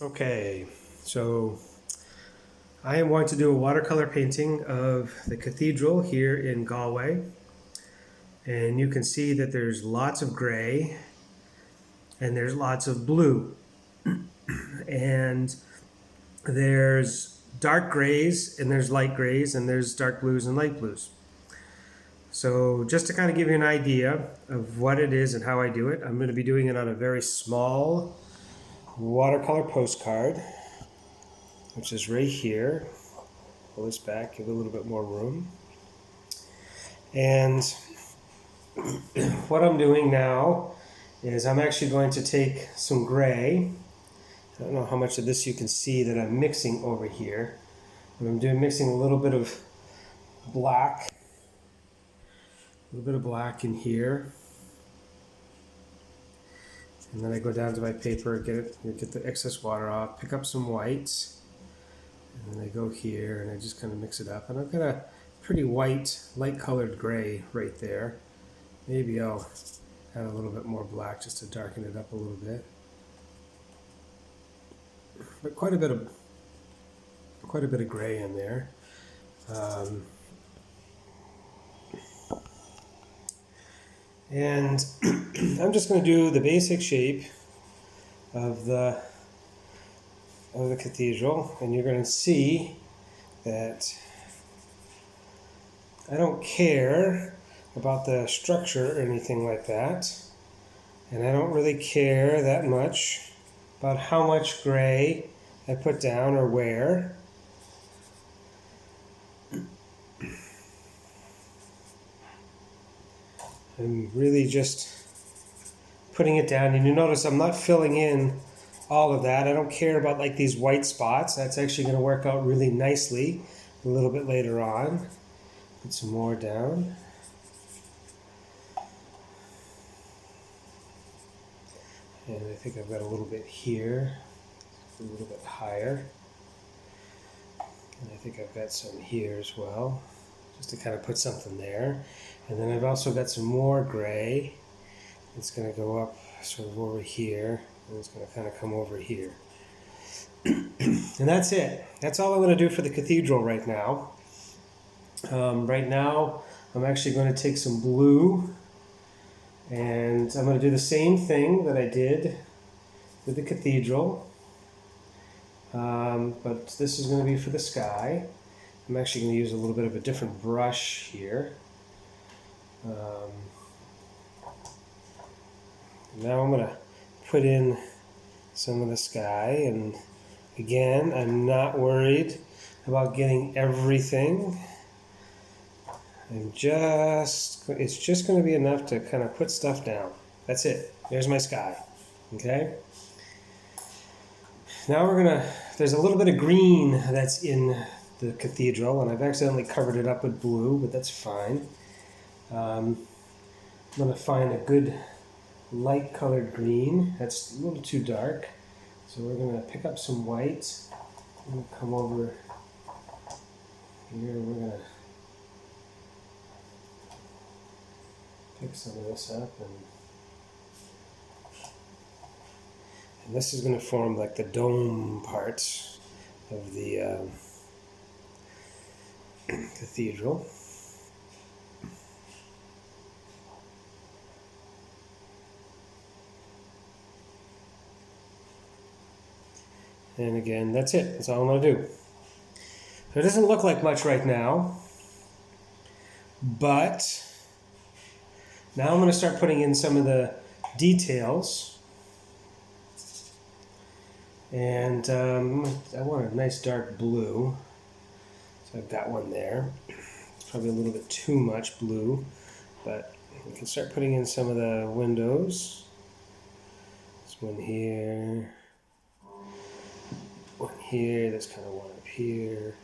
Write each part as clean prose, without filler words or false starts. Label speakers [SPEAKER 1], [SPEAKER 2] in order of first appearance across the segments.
[SPEAKER 1] Okay, so I am going to do a watercolor painting of the cathedral here in Galway. And you can see that there's lots of gray and there's lots of blue. And there's dark grays and there's light grays and there's dark blues and light blues. So just to kind of give you an idea of what it is and how I do it, I'm going to be doing it on a very small watercolor postcard, which is right here. Pull this back, give it a little bit more room. And what I'm doing now is I'm actually going to take some gray. I don't know how much of this you can see that I'm mixing over here. But I'm mixing a little bit of black. A little bit of black in here. And then I go down to my paper, get the excess water off, pick up some whites. And then I go here and I just kind of mix it up. And I've got a pretty white, light colored gray right there. Maybe I'll add a little bit more black just to darken it up a little bit. But quite a bit of gray in there. And I'm just going to do the basic shape of the cathedral, and you're going to see that I don't care about the structure or anything like that, and I don't really care that much about how much gray I put down or where. I'm really just putting it down, and you notice I'm not filling in all of that. I don't care about like these white spots. That's actually going to work out really nicely a little bit later on. Put some more down. And I think I've got a little bit here, a little bit higher. And I think I've got some here as well, just to kind of put something there. And then I've also got some more gray. It's going to go up sort of over here, and it's going to kind of come over here. And that's it. That's all I'm going to do for the cathedral right now. Right now, I'm actually going to take some blue, and I'm going to do the same thing that I did with the cathedral. But this is going to be for the sky. I'm actually going to use a little bit of a different brush here. Now I'm going to put in some of the sky, and again, I'm not worried about getting everything. It's just going to be enough to kind of put stuff down. That's it. There's my sky. Okay? Now there's a little bit of green that's in the cathedral, and I've accidentally covered it up with blue, but that's fine. I'm going to find a good light colored green. That's a little too dark. So we're going to pick up some white. I'm going to come over here. We're going to pick some of this up, and this is going to form like the dome parts of the cathedral. And again, that's it. That's all I'm going to do. So it doesn't look like much right now, but now I'm going to start putting in some of the details. And I want a nice dark blue. So I've got one there. It's probably a little bit too much blue, but we can start putting in some of the windows. This one here. One here, there's kind of one up here.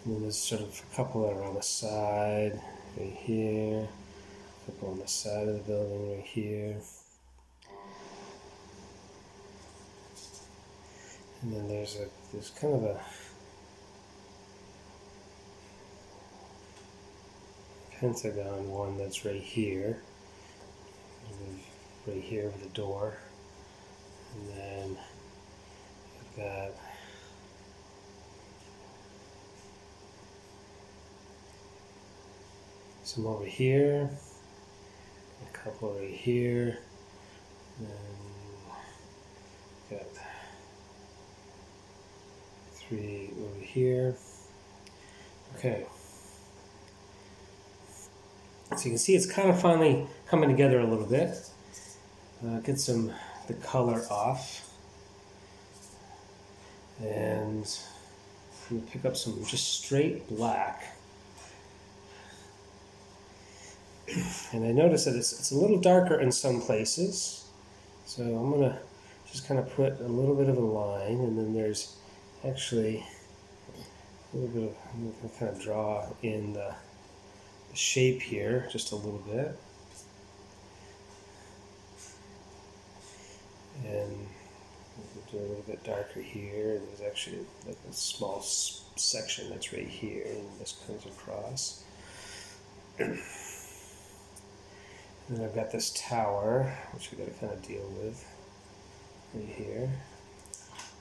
[SPEAKER 1] And then there's sort of a couple that are on the side, right here. A couple on the side of the building, right here. And then there's kind of a pentagon one that's right here. right here with the door. And then I've got some over here, a couple right here, and got 3 over here. Okay. So you can see it's kind of finally coming together a little bit. Get the color off. And I'm going to pick up some just straight black. And I notice that it's a little darker in some places. So I'm going to just kind of put a little bit of a line, and then there's actually a little bit of, I'm going to kind of draw in the shape here just a little bit. And do a little bit darker here. There's actually like a small section that's right here, and this comes across. And then I've got this tower, which we've got to kind of deal with right here.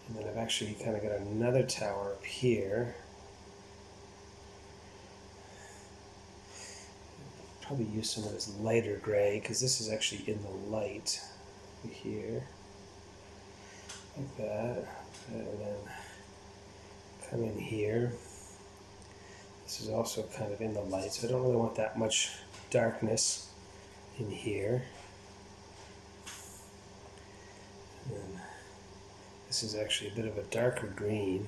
[SPEAKER 1] And then I've actually kind of got another tower up here. Probably use some of this lighter gray, because this is actually in the light right here. Like that. And then come in here. This is also kind of in the light, so I don't really want that much darkness in here. And then this is actually a bit of a darker green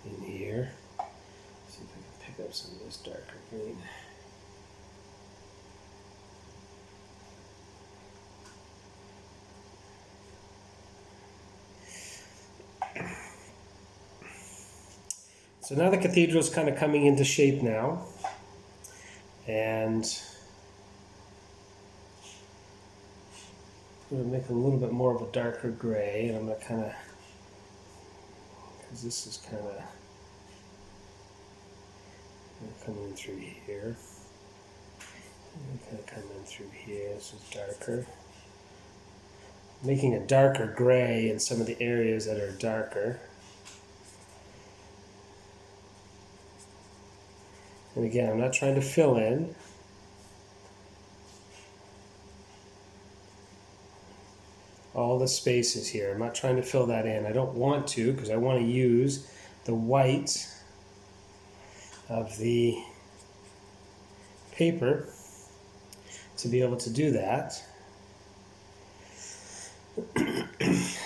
[SPEAKER 1] in here. Let's see if I can pick up some of this darker green. So now the cathedral is kind of coming into shape now, and I'm going to make a little bit more of a darker gray, and I'm going to kind of, because this is kind of coming in through here, and kind of coming in through here. This is darker. Making a darker gray in some of the areas that are darker. And again, I'm not trying to fill in. All the spaces here. I'm not trying to fill that in. I don't want to, because I want to use the white of the paper to be able to do that.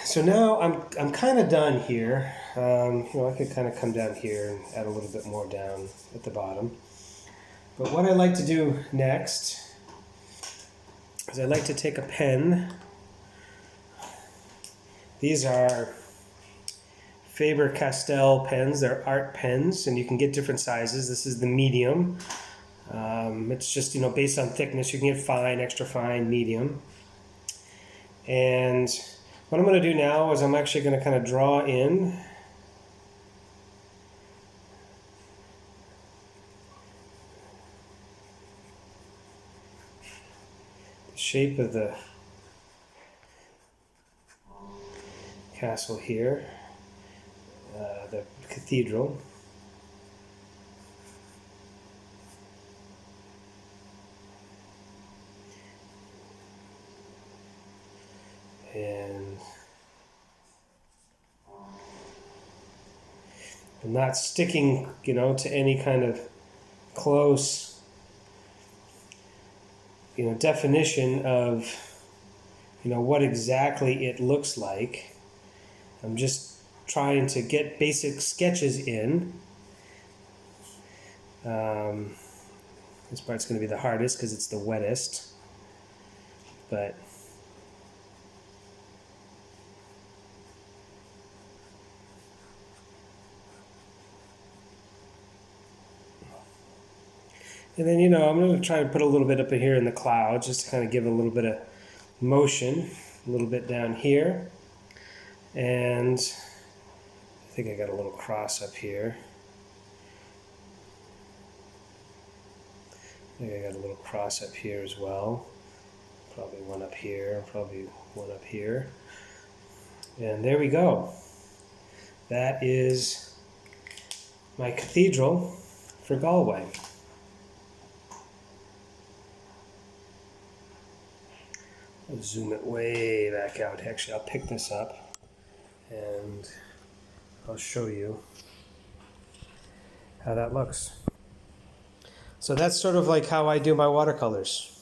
[SPEAKER 1] So now I'm kind of done here. I could kind of come down here and add a little bit more down at the bottom. But what I like to do next is I like to take a pen. These are Faber-Castell pens. They're art pens, and you can get different sizes. This is the medium. It's just, based on thickness. You can get fine, extra fine, medium. And what I'm going to do now is I'm actually going to kind of draw in the shape of the castle here, the cathedral. And I'm not sticking, to any kind of close, definition of, what exactly it looks like. I'm just trying to get basic sketches in. This part's going to be the hardest because it's the wettest, but and then, I'm going to try and put a little bit up here in the clouds just to kind of give a little bit of motion, a little bit down here. And I think I got a little cross up here. I think I got a little cross up here as well. Probably one up here, probably one up here. And there we go. That is my cathedral for Galway. I'll zoom it way back out. Actually, I'll pick this up and I'll show you how that looks. So that's sort of like how I do my watercolors.